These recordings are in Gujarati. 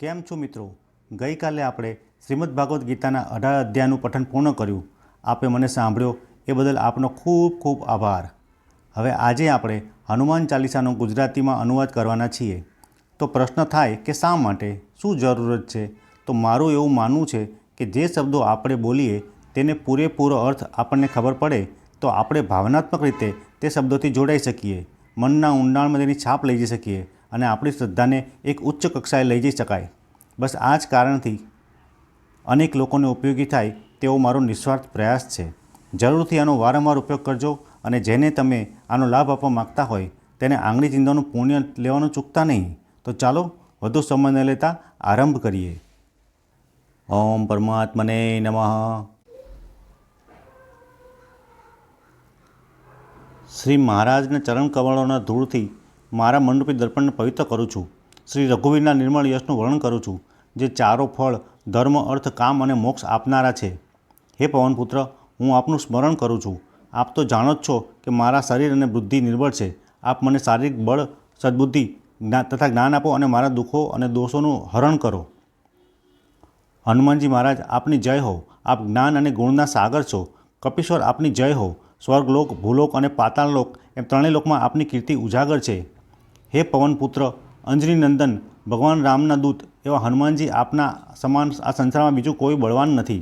કેમ છો મિત્રો? ગઈકાલે આપણે શ્રીમદ ભાગવત ગીતાના 18 અધ્યાયનું પઠન પૂર્ણ કર્યું. આપે મને સાંભળ્યો એ બદલ આપનો ખૂબ ખૂબ આભાર. હવે આજે આપણે હનુમાન ચાલીસાનો ગુજરાતીમાં અનુવાદ કરવાના છીએ. તો પ્રશ્ન થાય કે શા માટે, શું જરૂરત છે? તો મારું એવું માનવું છે કે જે શબ્દો આપણે બોલીએ તેને પૂરેપૂરો અર્થ આપણને ખબર પડે તો આપણે ભાવનાત્મક રીતે તે શબ્દોથી જોડાઈ શકીએ, મનના ઊંડાણમાં તેની છાપ લઈ જઈ શકીએ અને આપણી શ્રદ્ધાને એક ઉચ્ચ કક્ષાએ લઈ જઈ શકાય. બસ આ જ કારણથી અનેક લોકોને ઉપયોગી થાય તેવો મારો નિસ્વાર્થ પ્રયાસ છે. જરૂરથી આનો વારંવાર ઉપયોગ કરજો અને જેને તમે આનો લાભ આપવા માગતા હોય તેને આંગળી ચિંતાનું પુણ્ય લેવાનું ચૂકતા નહીં. તો ચાલો વધુ સમય ન લેતા આરંભ કરીએ. ઓમ પરમાત્મને નમઃ. શ્રી મહારાજના ચરણ કમળોના ધૂળથી મારા મનરૂપી દર્પણને પવિત્ર કરું છું. શ્રી રઘુવીરના નિર્મળ યશનું વર્ણન કરું છું, જે ચારો ફળ ધર્મ, અર્થ, કામ અને મોક્ષ આપનારા છે. હે પવનપુત્ર, હું આપનું સ્મરણ કરું છું. આપ તો જાણો જ છો કે મારા શરીર અને બુદ્ધિ નિર્બળ છે. આપ મને શારીરિક બળ, સદબુદ્ધિ તથા જ્ઞાન આપો અને મારા દુઃખો અને દોષોનું હરણ કરો. હનુમાનજી મહારાજ, આપની જય હો. આપ જ્ઞાન અને ગુણના સાગર છો. કપીશ્વર, આપની જય હો. સ્વર્ગલોક, ભૂલોક અને પાતાળલોક એમ ત્રણેય લોકમાં આપની કીર્તિ ઉજાગર છે. હે પવનપુત્ર, અંજની નંદન, ભગવાન રામના દૂત એવા હનુમાનજી, આપના સમાન આ સંસારમાં બીજું કોઈ બળવાન નથી.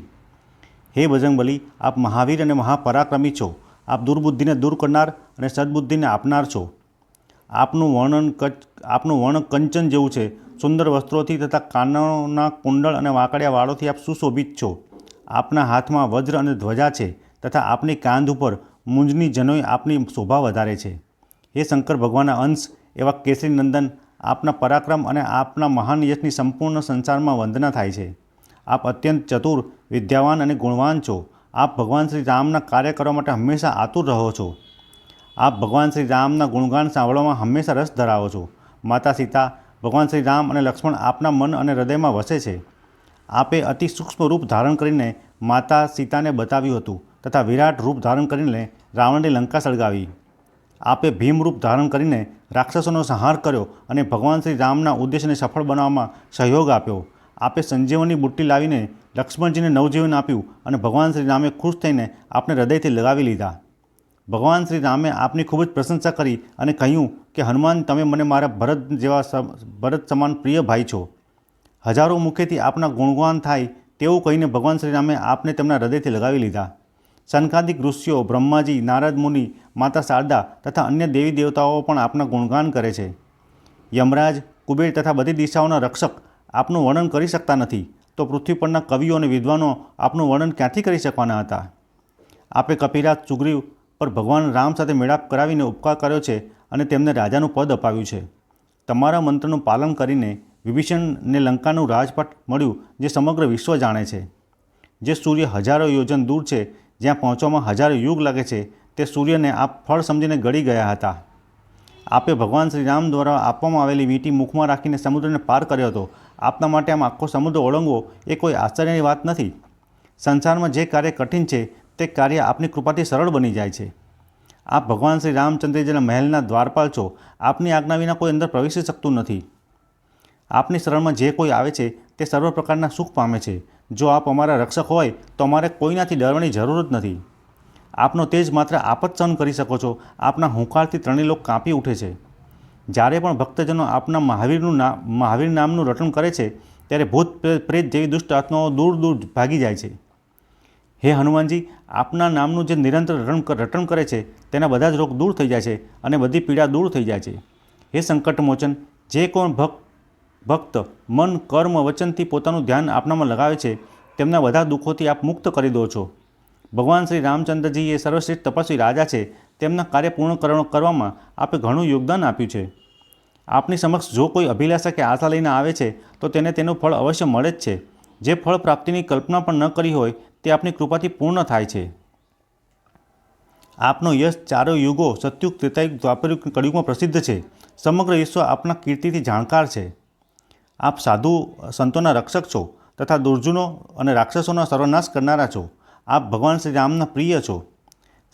હે બજરંગબલી, આપ મહાવીર અને મહાપરાક્રમી છો. આપ દુર્બુદ્ધિને દૂર કરનાર અને સદબુદ્ધિને આપનાર છો. આપનું વર્ણ કંચન જેવું છે. સુંદર વસ્ત્રોથી તથા કાનોના કુંડળ અને વાંકડિયા વાળોથી આપ સુશોભિત છો. આપના હાથમાં વજ્ર અને ધ્વજા છે તથા આપની કાંધ ઉપર મૂંજની જનોઈ આપની શોભા વધારે છે. હે શંકર ભગવાનના અંશ એવા કેસરી નંદન, આપના પરાક્રમ અને આપના મહાન યશની સંપૂર્ણ સંસારમાં વંદના થાય છે. આપ અત્યંત ચતુર, વિદ્યાવાન અને ગુણવાન છો. આપ ભગવાન શ્રી રામના કાર્ય કરવા માટે હંમેશા આતુર રહો છો. આપ ભગવાન શ્રી રામના ગુણગાન સાંભળવામાં હંમેશા રસ ધરાવો છો. માતા સીતા, ભગવાન શ્રી રામ અને લક્ષ્મણ આપના મન અને હૃદયમાં વસે છે. આપે અતિ સૂક્ષ્મ રૂપ ધારણ કરીને માતા સીતાને બતાવ્યું હતું તથા વિરાટ રૂપ ધારણ કરીને રાવણની લંકા સળગાવી. આપે ભીમ રૂપ ધારણ કરીને રાક્ષસોનો સંહાર કર્યો અને ભગવાન શ્રી રામના ઉદ્દેશને સફળ બનાવવામાં સહયોગ આપ્યો. આપે સંજીવની બુટ્ટી લાવીને લક્ષ્મણજીને નવજીવન આપ્યું અને ભગવાન શ્રી રામે ખુશ થઈને આપને હૃદયથી લગાવી લીધા. ભગવાન શ્રી રામે આપની ખૂબ જ પ્રશંસા કરી અને કહ્યું કે હનુમાન, તમે મને મારા ભરત સમાન પ્રિય ભાઈ છો. હજારો મુખેથી આપના ગુણગાન થાય તેવું કહીને ભગવાન શ્રી રામે આપને તેમના હૃદયથી લગાવી લીધા. સનકાદિક ઋષિઓ, બ્રહ્માજી, નારદ મુનિ, માતા શારદા તથા અન્ય દેવી દેવતાઓ પણ આપના ગુણગાન કરે છે. યમરાજ, કુબેર તથા બધી દિશાઓના રક્ષક આપનું વર્ણન કરી શકતા નથી, તો પૃથ્વી પરના કવિઓ અને વિદ્વાનો આપનું વર્ણન ક્યાંથી કરી શકવાના હતા? આપે કપિરાજ, સુગ્રીવ પર ભગવાન રામ સાથે મેળાપ કરાવીને ઉપકાર કર્યો છે અને તેમને રાજાનું પદ અપાવ્યું છે. તમારા મંત્રનું પાલન કરીને વિભીષણને લંકાનું રાજપાટ મળ્યું, જે સમગ્ર વિશ્વ જાણે છે. જે સૂર્ય હજારો યોજન દૂર છે, જ્યાં પહોંચવામાં હજારો યુગ લાગે છે, તે સૂર્યને આપ ફળ સમજીને ગળી ગયા હતા. આપે ભગવાન શ્રી રામ દ્વારા આપવામાં આવેલી વીંટી મુખમાં રાખીને સમુદ્રને પાર કર્યો હતો. આપના માટે આમ આખો સમુદ્ર ઓળંગવો એ કોઈ આશ્ચર્યની વાત નથી. સંસારમાં જે કાર્ય કઠિન છે તે કાર્ય આપની કૃપાથી સરળ બની જાય છે. આપ ભગવાન શ્રી રામચંદ્રજીના મહેલના દ્વારપાલ છો. આપની આજ્ઞા વિના કોઈ અંદર પ્રવેશી શકતું નથી. આપની શરણમાં જે કોઈ આવે છે તે સર્વ પ્રકારના સુખ પામે છે. જો આપ અમારા રક્ષક હોય તો અમારે કોઈનાથી ડરવાની જરૂર જ નથી. આપનો તેજ માત્ર આપ જ સહન કરી શકો છો. આપના હુંકારથી ત્રણેય લોક કાંપી ઉઠે છે. જ્યારે પણ ભક્તજનો આપના મહાવીર નામનું રટણ કરે છે ત્યારે ભૂત પ્રેત જેવી દુષ્ટ આત્માઓ દૂર દૂર ભાગી જાય છે. હે હનુમાનજી, આપના નામનું જે નિરંતર રટણ કરે છે તેના બધા જ રોગ દૂર થઈ જાય છે અને બધી પીડા દૂર થઈ જાય છે. હે સંકટમોચન, જે કોઈ ભક્ત મન, કર્મ, વચનથી પોતાનું ધ્યાન આપનામાં લગાવે છે તેમના બધા દુઃખોથી આપ મુક્ત કરી દો છો. ભગવાન શ્રી રામચંદ્રજી એ સર્વશ્રેષ્ઠ તપસ્વી રાજા છે. તેમના કાર્ય પૂર્ણ કરવામાં આપે ઘણું યોગદાન આપ્યું છે. આપની સમક્ષ જો કોઈ અભિલાષા કે આશા લઈને આવે છે તો તેને તેનું ફળ અવશ્ય મળે જ છે. જે ફળ પ્રાપ્તિની કલ્પના પણ ન કરી હોય તે આપની કૃપાથી પૂર્ણ થાય છે. આપનો યશ ચારો યુગો, સતયુગ, ત્રેતાયુગ, દ્વાપરયુગ, કળિયુગમાં પ્રસિદ્ધ છે. સમગ્ર વિશ્વ આપના કીર્તિથી જાણકાર છે. આપ સાધુ સંતોના રક્ષક છો તથા દુર્જનો અને રાક્ષસોના સર્વનાશ કરનારા છો. આપ ભગવાન શ્રી રામના પ્રિય છો.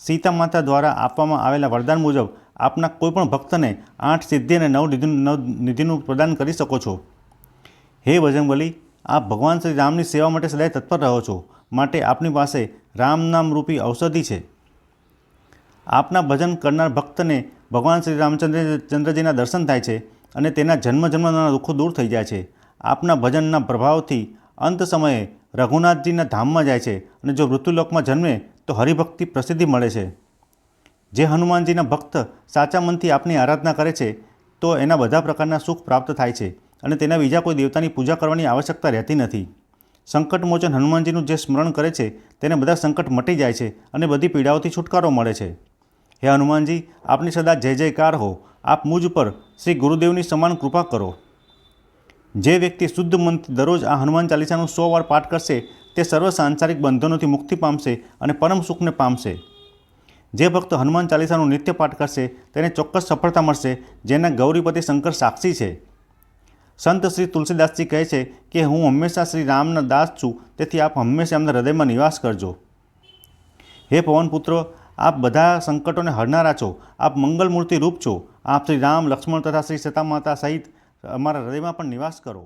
સીતા માતા દ્વારા આપવામાં આવેલા વરદાન મુજબ આપના કોઈપણ ભક્તને 8 સિદ્ધિ અને 9 નિધિનું પ્રદાન કરી શકો છો. હે બજરંગબલી, આપ ભગવાન શ્રી રામની સેવા માટે સદાય તત્પર રહો છો, માટે આપની પાસે રામ નામ રૂપી ઔષધિ છે. આપના ભજન કરનાર ભક્તને ભગવાન શ્રી રામચંદ્રજીના દર્શન થાય છે અને તેના જન્મના દુઃખો દૂર થઈ જાય છે. આપના ભજનના પ્રભાવથી અંત સમયે રઘુનાથજીના ધામમાં જાય છે અને જો મૃત્યુલોકમાં જન્મે તો હરિભક્તિ પ્રસિદ્ધિ મળે છે. જે હનુમાનજીના ભક્ત સાચા મનથી આપની આરાધના કરે છે તો એના બધા પ્રકારના સુખ પ્રાપ્ત થાય છે અને તેના બીજા કોઈ દેવતાની પૂજા કરવાની આવશ્યકતા રહેતી નથી. સંકટમોચન હનુમાનજીનું જે સ્મરણ કરે છે તેને બધા સંકટ મટી જાય છે અને બધી પીડાઓથી છુટકારો મળે છે. હે હનુમાનજી, આપની સદા જય જયકાર હો. આપ મુજ પર શ્રી ગુરુદેવની સમાન કૃપા કરો. જે વ્યક્તિ શુદ્ધ મનથી દરરોજ આ હનુમાન ચાલીસાનું 100 વાર પાઠ કરશે તે સર્વ સાંસારિક બંધનોથી મુક્તિ પામશે અને પરમ સુખને પામશે. જે ભક્ત હનુમાન ચાલીસાનું નિત્ય પાઠ કરશે તેને ચોક્કસ સફળતા મળશે, જેના ગૌરીપતિ શંકર સાક્ષી છે. સંત શ્રી તુલસીદાસજી કહે છે કે હું હંમેશા શ્રી રામના દાસ છું, તેથી આપ હંમેશા એમના હૃદયમાં નિવાસ કરજો. હે પવનપુત્રો, આપ બધા સંકટોને હરનારા છો. આપ મંગલમૂર્તિ રૂપ છો. આપ શ્રી રામ, લક્ષ્મણ તથા શ્રી સીતા માતા સહિત અમારા હૃદયમાં પણ નિવાસ કરો.